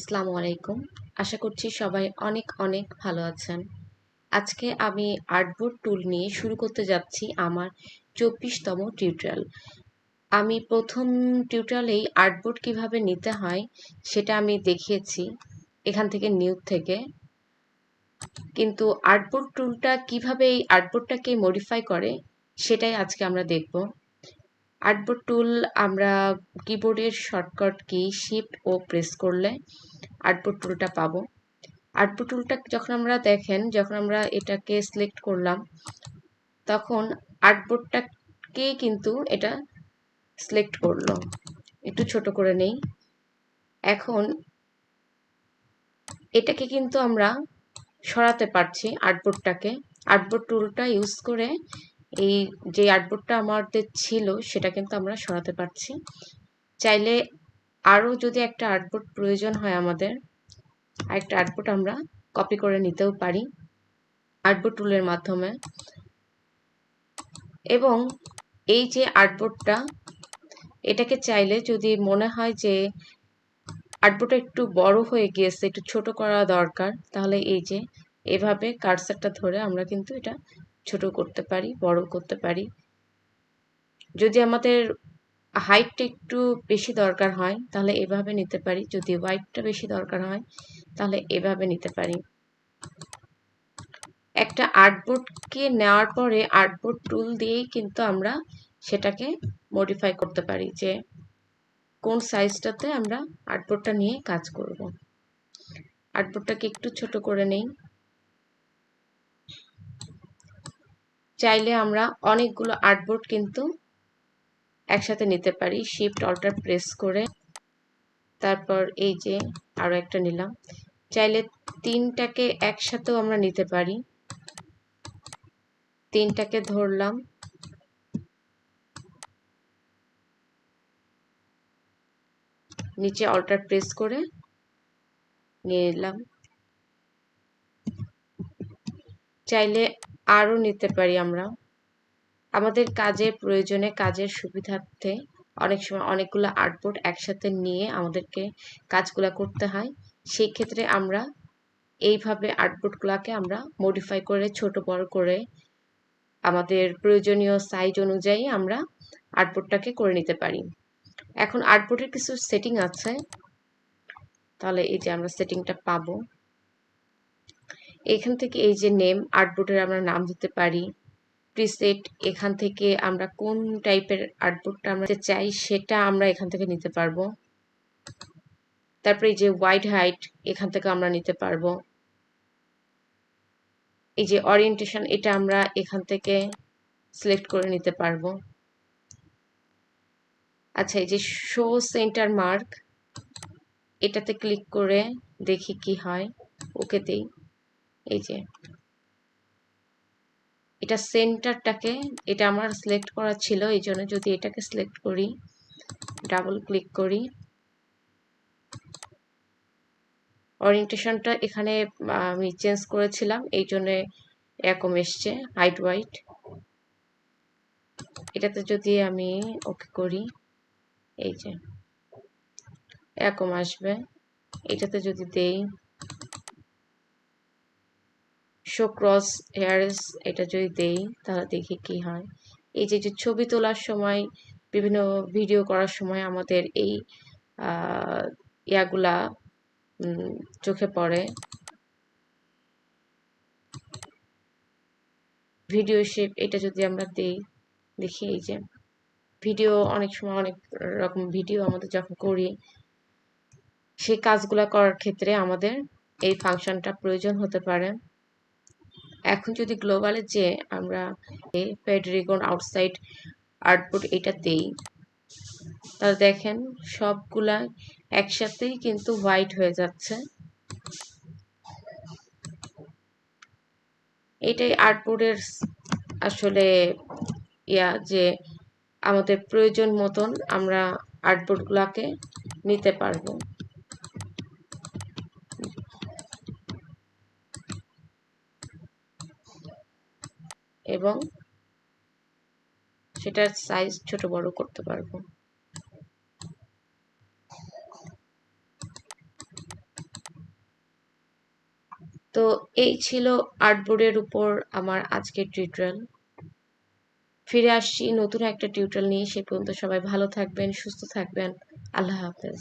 আসসালামু আলাইকুম। আশা করছি সবাই অনেক অনেক ভালো আছেন। আজকে আমি আর্টবোর্ড টুল নিয়ে শুরু করতে যাচ্ছি আমার ২৪তম টিউটোরিয়াল। আমি প্রথম টিউটোরিয়ালেই আর্টবোর্ড কিভাবে নিতে হয় সেটা আমি দেখিয়েছি এখান থেকে নিউ থেকে। কিন্তু আর্টবোর্ড টুলটা কিভাবে এই আর্টবোর্ডটাকে মডিফাই করে সেটাই আজকে আমরা দেখব। আর্টবোর্ড টুল আমরা কিবোর্ডের শর্টকাট কি শিফট ও প্রেস করলে আর্টবোর্ড টুলটা পাবো। আর্টবোর্ড টুলটা যখন আমরা এটাকে সিলেক্ট করলাম তখন আর্টবোর্ডটাকে কিন্তু এটা সিলেক্ট করলো। একটু ছোট করে নেই। এখন এটাকে কিন্তু আমরা সরাতে পারছি আর্টবোর্ডটাকে। আর্টবোর্ড টুলটা ইউজ করে এই যে আর্টবোর্ডটা আমাদের ছিল সেটা কিন্তু আমরা সরাতে পারছি। চাইলে আরও যদি একটা আর্টবোর্ড প্রয়োজন হয় আমাদের, আরেকটা আর্টবোর্ড আমরা কপি করে নিতেও পারি আর্টবোর্ড টুলের মাধ্যমে। এবং এই যে আর্টবোর্ডটা, এটাকে চাইলে যদি মনে হয় যে আর্টবোর্ডটা একটু বড় হয়ে গিয়েছে, একটু ছোট করা দরকার, তাহলে এই যে এভাবে কার্সারটা ধরে আমরা কিন্তু এটা ছোট করতে পারি, বড় করতে পারি। যদি আমাদের হাইটটা একটু বেশি দরকার হয় তাহলে এভাবে নিতে পারি, যদি ওয়াইডটা বেশি দরকার হয় তাহলে এভাবে নিতে পারি। একটা আর্টবোর্ডকে নেওয়ার পরে আর্টবোর্ড টুল দিয়েই কিন্তু আমরা সেটাকে মডিফাই করতে পারি যে কোন সাইজটাতে আমরা আর্টবোর্ডটা নিয়ে কাজ করব। আর্টবোর্ডটাকে একটু ছোট করে নেই। চাইলে আমরা অনেকগুলো আর্টবোর্ড কিন্তু একসাথে নিতে পারি শিফট অল্টার প্রেস করে। তারপর এই যে আরো একটা নিলাম। চাইলে তিনটাকে একসাথেও আমরা নিতে পারি। তিনটাকে ধরলাম, নিচে অল্টার প্রেস করে নিয়ে নিলাম। চাইলে আরো নিতে পারি আমরা আমাদের কাজের প্রয়োজনে, কাজের সুবিধার্থে। অনেক সময় অনেকগুলো আর্টবোর্ড একসাথে নিয়ে আমাদেরকে কাজগুলো করতে হয়। সেই ক্ষেত্রে আমরা এইভাবে আর্টবোর্ডগুলোকে আমরা মডিফাই করে ছোট বড় করে আমাদের প্রয়োজনীয় সাইজ অনুযায়ী আমরা আর্টবোর্ডটাকে করে নিতে পারি। এখন আর্টবোর্ডের কিছু সেটিং আছে, তাহলে এই যে আমরা সেটিংটা পাবো এখান থেকে। এই যে নেম, আর্টবোর্ডের আমরা নাম দিতে পারি। প্রিসেট, এখান থেকে আমরা কোন টাইপের আর্টবোর্ডটা আমরা চাই সেটা আমরা এখান থেকে নিতে পারবো। তারপরে এই যে ওয়াইড হাইট, এখান থেকে আমরা নিতে পারবো। এই যে ওরিয়েন্টেশন, এটা আমরা এখান থেকে সিলেক্ট করে নিতে পারবো। আচ্ছা, এই যে শো সেন্টার মার্ক, এটাতে ক্লিক করে দেখি কি হয়। ওকেতেই এই যে এটা সেন্টারটাকে, এটা আমার সিলেক্ট করা ছিল, এই জন্য যদি এটাকে সিলেক্ট করি, ডাবল ক্লিক করি, ওরিয়েন্টেশনটা এখানে আমি চেঞ্জ করেছিলাম, এই জন্য এরকম এসছে হাইট ওয়াইট। এটাতে যদি আমি ওকে করি, এই যে এরকম আসবে। এটাতে যদি দেই শো ক্রস হেয়ারস, এটা যদি দেই তাহলে দেখি কি হয়। এই যে ছবি তোলার সময়, বিভিন্ন ভিডিও করার সময় আমাদের এই ইয়াগুলা চোখে পড়ে। ভিডিও শেপ, এটা যদি আমরা দেই, দেখি এই যে ভিডিও, অনেক সময় অনেক রকম ভিডিও আমাদের যখন করি, সেই কাজগুলা করার ক্ষেত্রে আমাদের এই ফাংশনটা প্রয়োজন হতে পারে। এখন যদি গ্লোবালে যে আমরা ফেডরিগন আউটসাইড আর্টবোর্ড এটা দেই, তাহলে দেখেন সবগুলা একসাথেই কিন্তু হোয়াইট হয়ে যাচ্ছে। এটাই আর্টবোর্ডের আসলে যে আমাদের প্রয়োজন মতন আমরা আর্টবোর্ডগুলোকে নিতে পারবো। এবং সেটার সাইজ ছোট বড় করতে পারবো। তো এই ছিল আর্টবোর্ডের উপর আমার আজকের টিউটোরিয়াল। ফিরে আসছি নতুন একটা টিউটোরিয়াল নিয়ে। সে পর্যন্ত সবাই ভালো থাকবেন, সুস্থ থাকবেন। আল্লাহ হাফেজ।